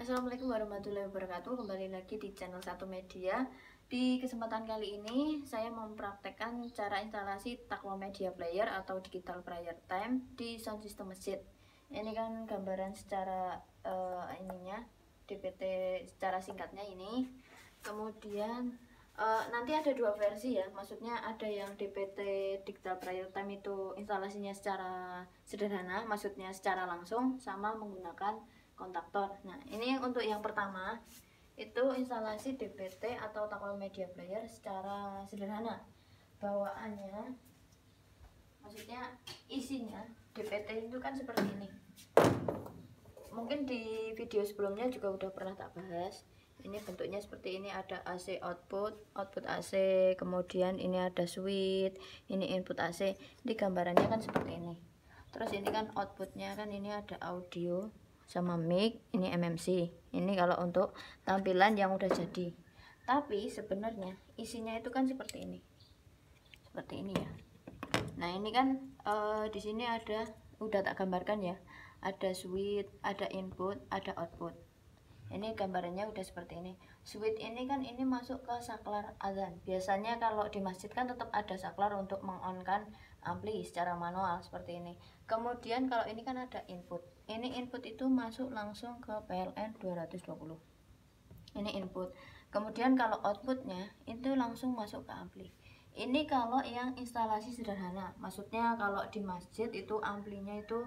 Assalamualaikum warahmatullahi wabarakatuh. Kembali lagi di channel Satu Media. Di kesempatan kali ini saya mempraktekkan cara instalasi Taqwa Media Player atau Digital Player Time di sound system masjid. Ini kan gambaran secara ininya DPT secara singkatnya ini. Kemudian nanti ada dua versi ya, maksudnya ada yang DPT Digital Player Time itu instalasinya secara sederhana, maksudnya secara langsung sama menggunakan kontaktor. Nah, ini untuk yang pertama itu instalasi DPT atau Taqwa Media Player secara sederhana. Bawaannya, maksudnya isinya DPT itu kan seperti ini. Mungkin di video sebelumnya juga udah pernah tak bahas. Ini bentuknya seperti ini, ada AC output AC, kemudian ini ada switch, ini input AC. Ini gambarannya kan seperti ini. Terus ini kan outputnya kan ini ada audio sama mic, ini MMC. Ini kalau untuk tampilan yang udah jadi. Tapi sebenarnya isinya itu kan seperti ini. Seperti ini ya. Nah, ini kan di sini ada udah tak gambarkan ya. Ada switch, ada input, ada output. Ini gambarannya udah seperti ini. Switch ini kan ini masuk ke saklar azan. Biasanya kalau di masjid kan tetap ada saklar untuk mengonkan ampli secara manual seperti ini. Kemudian kalau ini kan ada input. Ini input itu masuk langsung ke PLN 220. Ini input. Kemudian kalau outputnya itu langsung masuk ke ampli. Ini kalau yang instalasi sederhana. Maksudnya kalau di masjid itu amplinya itu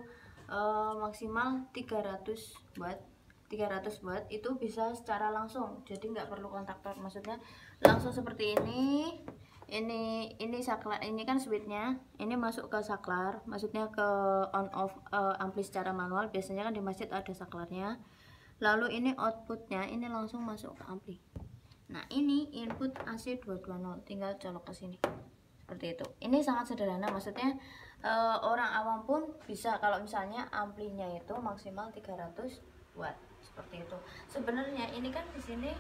maksimal 300 watt. 300 watt itu bisa secara langsung, jadi nggak perlu kontaktor, maksudnya langsung seperti ini saklar, ini kan switchnya ini masuk ke saklar, maksudnya ke on off ampli secara manual. Biasanya kan di masjid ada saklarnya. Lalu ini outputnya ini langsung masuk ke ampli. Nah, ini input AC 220, tinggal colok ke sini seperti itu. Ini sangat sederhana, maksudnya orang awam pun bisa. Kalau misalnya amplinya itu maksimal 300 watt seperti itu. Sebenarnya ini kan di sini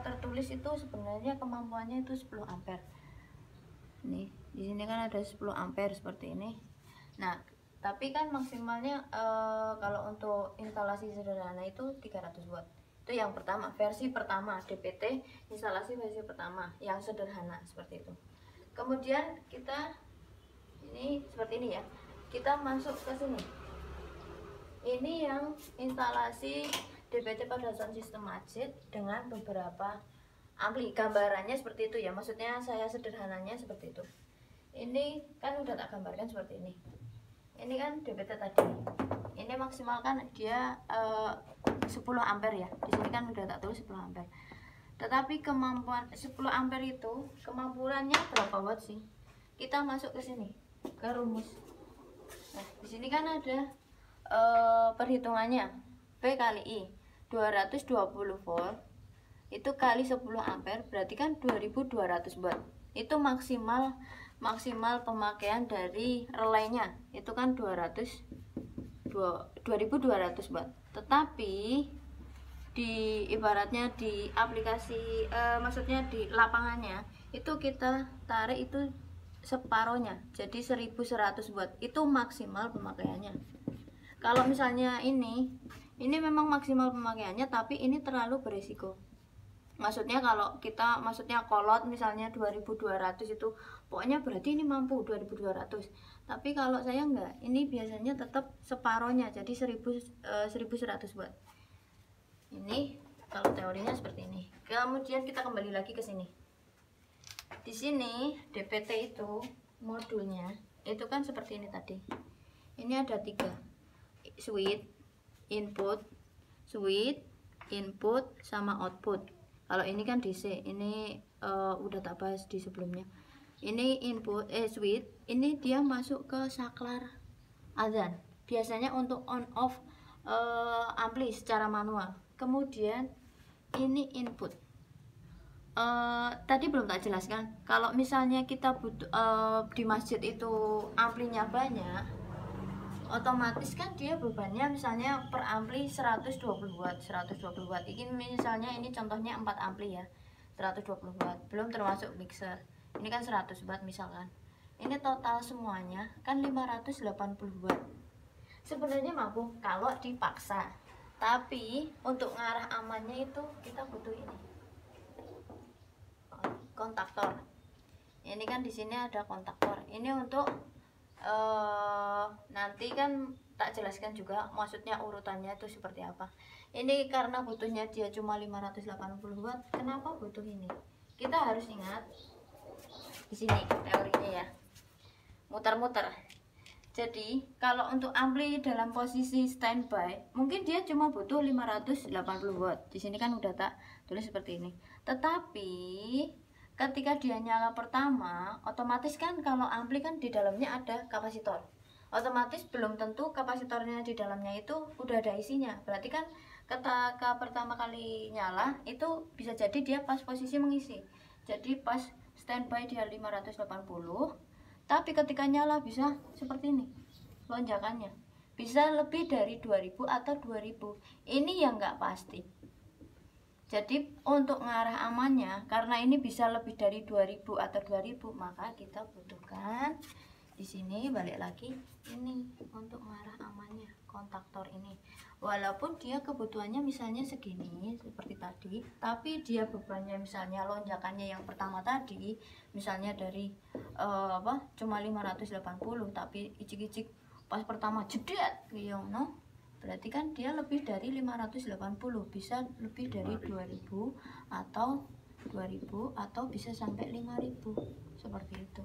tertulis itu sebenarnya kemampuannya itu 10 ampere. Nih, di sini kan ada 10 ampere seperti ini. Nah, tapi kan maksimalnya kalau untuk instalasi sederhana itu 300 watt. Itu yang pertama, versi pertama DPT, instalasi versi pertama yang sederhana seperti itu. Kemudian kita ini seperti ini ya. Kita masuk ke sini. Ini yang instalasi DPT pada sound system masjid dengan beberapa ampli. Gambarannya seperti itu ya, maksudnya saya sederhananya seperti itu. Ini kan udah tak gambarkan seperti ini. Ini kan DPT tadi. Ini maksimal kan dia 10 ampere ya. Di sini kan udah tak tulis 10 ampere. Tetapi kemampuan 10 ampere itu kemampuannya berapa watt sih? Kita masuk ke sini, ke rumus. Nah, di sini kan ada perhitungannya. P kali I 220 volt itu kali 10 ampere berarti kan 2200 watt. Itu maksimal pemakaian dari relaynya itu kan 2200 watt. Tetapi di ibaratnya di aplikasi maksudnya di lapangannya itu kita tarik itu separohnya, jadi 1100 watt. Itu maksimal pemakaiannya. Kalau misalnya ini memang maksimal pemakaiannya, tapi ini terlalu beresiko. Maksudnya kalau kita kolot misalnya 2200 itu pokoknya berarti ini mampu 2200. Tapi kalau saya enggak, ini biasanya tetap separohnya, jadi 1100 watt. Ini kalau teorinya seperti ini. Kemudian kita kembali lagi ke sini. Di sini DPT itu modulnya itu kan seperti ini tadi. Ini ada 3. Switch, input, sama output. Kalau ini kan DC, ini udah tak bahas di sebelumnya. Ini input switch, ini dia masuk ke saklar azan. Biasanya untuk on off ampli secara manual. Kemudian ini input. Tadi belum tak jelaskan. Kalau misalnya kita butuh di masjid itu amplinya banyak, otomatis kan dia bebannya misalnya per ampli 120 watt. Ini misalnya ini contohnya 4 ampli ya, 120 watt, belum termasuk mixer. Ini kan 100 watt misalkan. Ini total semuanya kan 580 watt. Sebenarnya mampu kalau dipaksa. Tapi untuk ngarah amannya itu kita butuh ini, kontaktor. Ini kan di sini ada kontaktor. Ini untuk nanti kan tak jelaskan juga maksudnya urutannya itu seperti apa. Ini karena butuhnya dia cuma 580 watt. Kenapa butuh ini? Kita harus ingat di sini teorinya ya. Muter-muter. Jadi kalau untuk ampli dalam posisi standby, mungkin dia cuma butuh 580 watt. Di sini kan udah tak tulis seperti ini. Tetapi ketika dia nyala pertama, otomatis kan kalau ampli kan di dalamnya ada kapasitor. Otomatis belum tentu kapasitornya di dalamnya itu udah ada isinya. Berarti kan ketika pertama kali nyala itu bisa jadi dia pas posisi mengisi. Jadi pas standby dia 580, tapi ketika nyala bisa seperti ini lonjakannya, bisa lebih dari 2000 atau 2000. Ini yang nggak pasti. Jadi untuk ngarah amannya, karena ini bisa lebih dari 2000 atau 2000, maka kita butuhkan di sini balik lagi ini untuk ngarah amannya, kontaktor ini. Walaupun dia kebutuhannya misalnya segini seperti tadi, tapi dia bebannya misalnya lonjakannya yang pertama tadi misalnya dari cuma 580, tapi icik-icik pas pertama jedet gitu, no? Berarti kan dia lebih dari 580, bisa lebih dari 2000 atau 2000 atau bisa sampai 5000 seperti itu.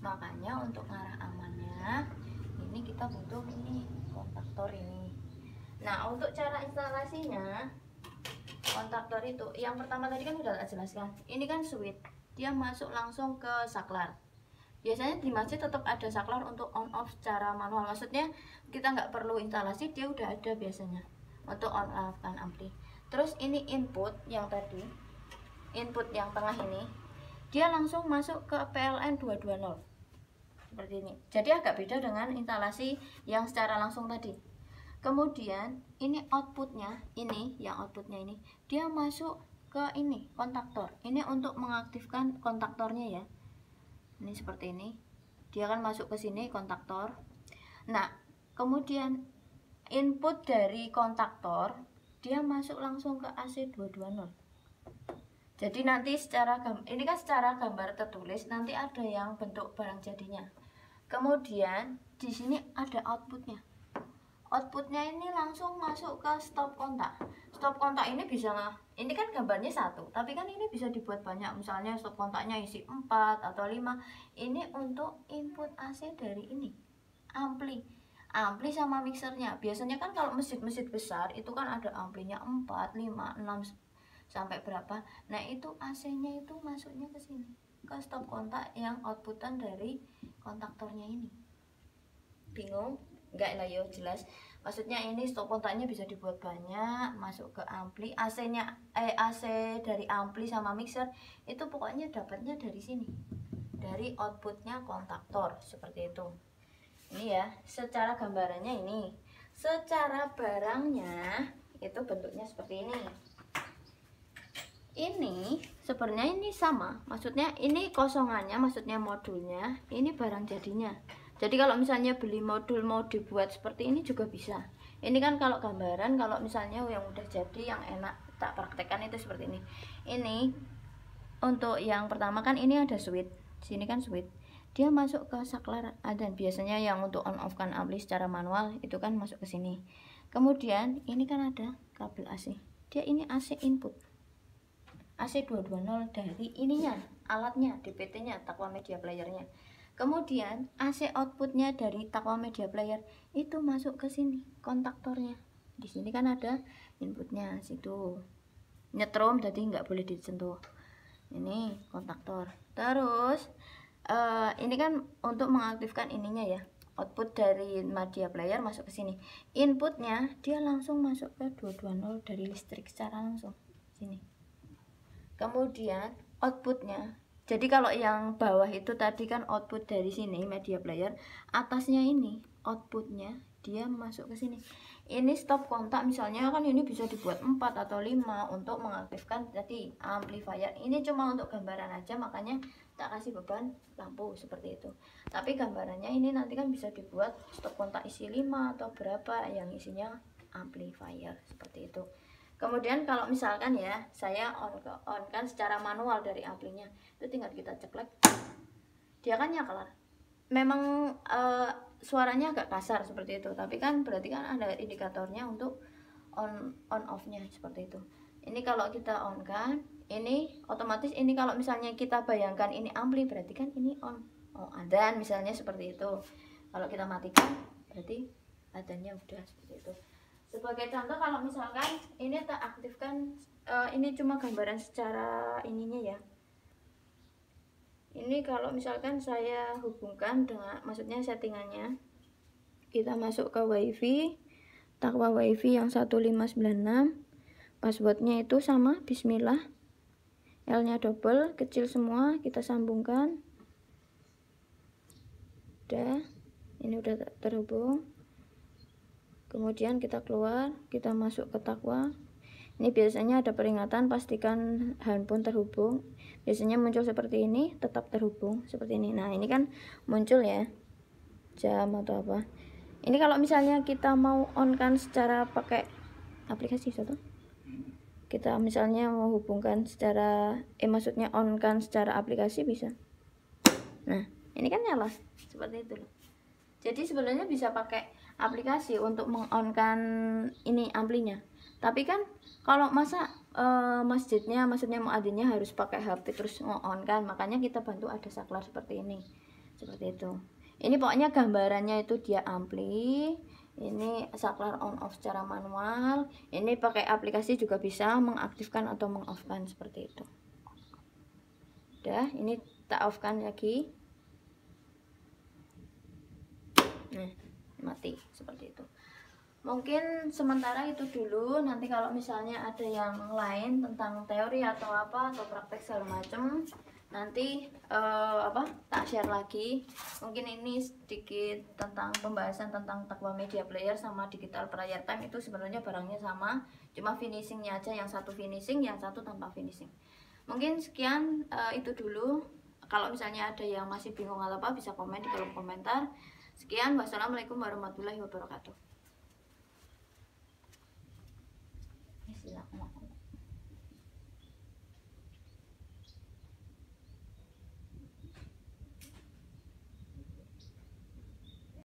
Makanya untuk ngarah amannya ini kita butuh ini kontaktor ini. Nah, untuk cara instalasinya kontaktor itu yang pertama tadi kan udah tak jelaskan. Ini kan switch, dia masuk langsung ke saklar. Biasanya di masjid tetap ada saklar untuk on off secara manual. Maksudnya kita nggak perlu instalasi, dia udah ada biasanya untuk on off kan ampli. Terus ini input yang tadi, input yang tengah ini, dia langsung masuk ke PLN 220 seperti ini. Jadi agak beda dengan instalasi yang secara langsung tadi. Kemudian ini outputnya, ini yang outputnya ini dia masuk ke ini kontaktor. Ini untuk mengaktifkan kontaktornya ya. Ini seperti ini. Dia akan masuk ke sini kontaktor. Nah, kemudian input dari kontaktor dia masuk langsung ke AC 220. Jadi nanti secara ini kan secara gambar tertulis, nanti ada yang bentuk barang jadinya. Kemudian di sini ada outputnya. Outputnya ini langsung masuk ke stop kontak. Stop kontak ini bisa, ini kan gambarnya satu, tapi kan ini bisa dibuat banyak. Misalnya stop kontaknya isi 4 atau 5. Ini untuk input AC dari ini ampli sama mixernya. Biasanya kan kalau masjid-masjid besar itu kan ada amplinya 4, 5, 6 sampai berapa. Nah, itu AC-nya itu masuknya ke sini, ke stop kontak yang outputan dari kontaktornya ini. Bingung? Enggak lah yo, jelas. Maksudnya ini stop kontaknya bisa dibuat banyak, masuk ke ampli, AC-nya AC dari ampli sama mixer itu pokoknya dapatnya dari sini. Dari outputnya kontaktor seperti itu. Ini ya, secara gambarannya ini. Secara barangnya itu bentuknya seperti ini. Ini sebenarnya ini sama, maksudnya ini kosongannya, maksudnya modulnya, ini barang jadinya. Jadi kalau misalnya beli modul mau dibuat seperti ini juga bisa. Ini kan kalau gambaran, kalau misalnya yang udah jadi yang enak tak praktekkan itu seperti ini. Ini untuk yang pertama kan ini ada switch, sini kan switch, dia masuk ke saklar, dan biasanya yang untuk on off kan ampli secara manual itu kan masuk ke sini. Kemudian ini kan ada kabel AC, dia ini AC input. AC 220 dari ininya, alatnya, DPT-nya, Taqwa Media Player-nya. Kemudian AC outputnya dari Taqwa Media Player itu masuk ke sini, kontaktornya. Di sini kan ada inputnya, situ nyetrum, jadi nggak boleh disentuh. Ini kontaktor. Terus ini kan untuk mengaktifkan ininya ya, output dari media player masuk ke sini. Inputnya dia langsung masuk ke 220 dari listrik secara langsung sini. Kemudian outputnya, jadi kalau yang bawah itu tadi kan output dari sini media player, atasnya ini outputnya dia masuk ke sini. Ini stop kontak misalnya kan ini bisa dibuat 4 atau 5 untuk mengaktifkan tadi amplifier. Ini cuma untuk gambaran aja, makanya tak kasih beban lampu seperti itu. Tapi gambarannya ini nanti kan bisa dibuat stop kontak isi 5 atau berapa yang isinya amplifier seperti itu. Kemudian kalau misalkan ya saya on kan secara manual dari amplinya, itu tinggal kita ceklek, dia kan nyala. Memang suaranya agak kasar seperti itu, tapi kan berarti kan ada indikatornya untuk on off nya seperti itu. Ini kalau kita on kan, ini otomatis ini kalau misalnya kita bayangkan ini ampli, berarti kan ini on. Oh, adzan misalnya seperti itu. Kalau kita matikan berarti adzannya udah seperti itu. Sebagai contoh kalau misalkan ini tak aktifkan, ini cuma gambaran secara ininya ya. Ini kalau misalkan saya hubungkan dengan, maksudnya settingannya, kita masuk ke wifi, Taqwa wifi yang 1596, passwordnya itu sama, bismillah, L nya double, kecil semua, kita sambungkan. Udah, ini udah terhubung. Kemudian kita keluar, kita masuk ke Taqwa. Ini biasanya ada peringatan, pastikan handphone terhubung. Biasanya muncul seperti ini, tetap terhubung seperti ini. Nah, ini kan muncul ya jam atau apa. Ini kalau misalnya kita mau on kan secara pakai aplikasi satu, kita misalnya mau hubungkan secara maksudnya on kan secara aplikasi bisa. Nah, ini kan nyala seperti itu loh. Jadi sebenarnya bisa pakai aplikasi untuk mengonkan ini amplinya. Tapi kan kalau masa masjidnya, maksudnya muadzinnya harus pakai HP terus nge-on kan, makanya kita bantu ada saklar seperti ini, seperti itu. Ini pokoknya gambarannya itu dia ampli, ini saklar on off secara manual, ini pakai aplikasi juga bisa mengaktifkan atau mengoffkan seperti itu. Udah, ini tak offkan lagi. Nah, mati seperti itu. Mungkin sementara itu dulu, nanti kalau misalnya ada yang lain tentang teori atau apa atau praktek segala macam, nanti tak share lagi. Mungkin ini sedikit tentang pembahasan tentang Taqwa Media Player sama Digital Prayer Time, itu sebenarnya barangnya sama, cuma finishingnya aja, yang satu finishing, yang satu tanpa finishing. Mungkin sekian itu dulu. Kalau misalnya ada yang masih bingung atau apa, bisa komen di kolom komentar. Sekian, wassalamualaikum warahmatullahi wabarakatuh. Bismillahirrahmanirrahim.